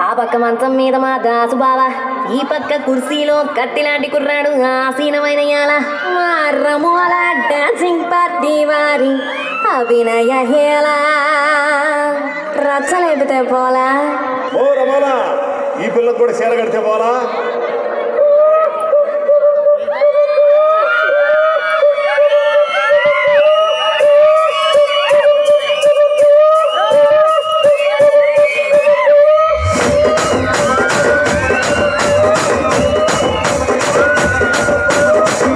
ఆ పక్క మంచం మీద మా దాసు బావ, ఈ పక్క కుర్సీలో కత్తిలాంటి కుర్రాడు ఆసీనమైన యాల. మా రమోల డాన్సింగ్ పార్టీ వారి అభినయ హేళ. రచ్చలేపితే పోలా, ఓ రమోలా ఈ పిల్లలకు కూడా చీర కడితే పోలా.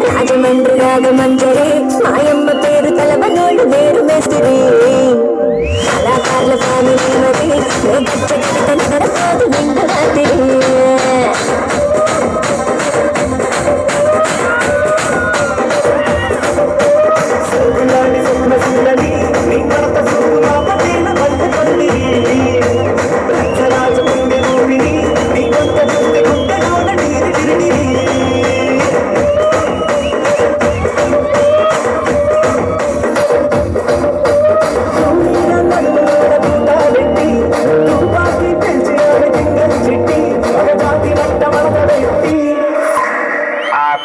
రాజమండ్రి రాగమంజరి మాయమ్మ పేరు తలబనోళ్ళు వేరు మేస్తిరి. కళాకారుల ఫ్యామిలీ మరి నగరపోతు నిండు రాత్రి.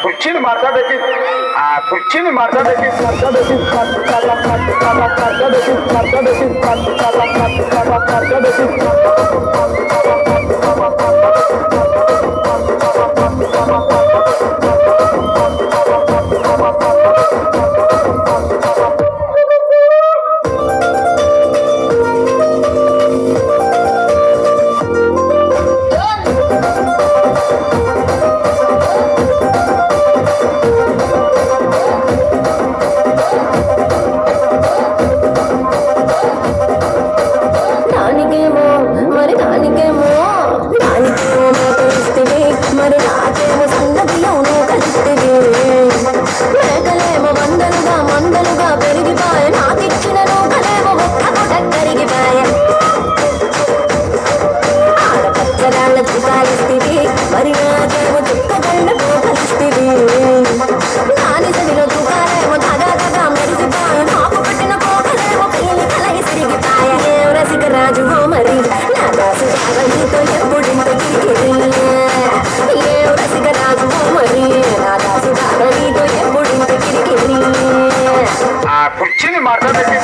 కుర్చీని మాట్లాడేసి కుర్చీని మాట్లాడేసి మరి నాకేమో సంగతిలోనూ కలిస్తుంది. మేకలేమో మందలుగా పెరిగిపాయ, నాకిచ్చిన నూకలేమో ఒక్క పూట కరిగిపాయ. ఆడపచ్చరాళ్ళ చుట్టాలిస్తుంది, మరి నాకేమో చుక్కగండకు కలిస్తుంది. నాని సదిలో చుట్టాలేమో తగా మెరిసిపాయ, నాకు పట్టిన పోకలేమో పీలి కలగి సిరిగిపాయ. ఏ రసిక రాజు మరి నా దాసు నీతో ఎప్పుడింత తిరిగి. కుర్చీని మాట్లాడేసి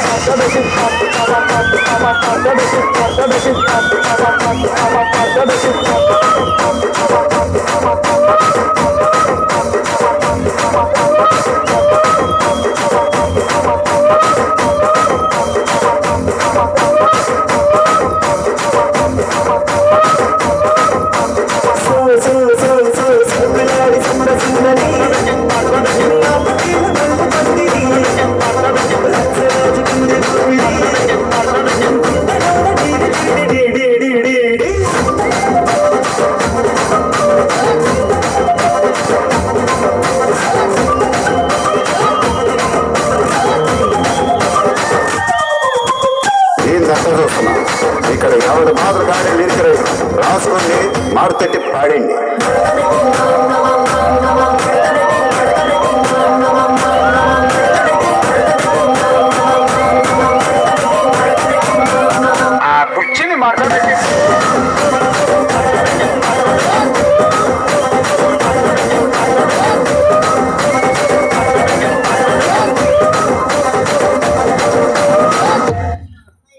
ఇక్కడ ఎవరి మాదిరిగానే నిలిచిరే రాసుకొని మారుతెట్టి పాడండి. కుర్చీని మాట్లాడేసి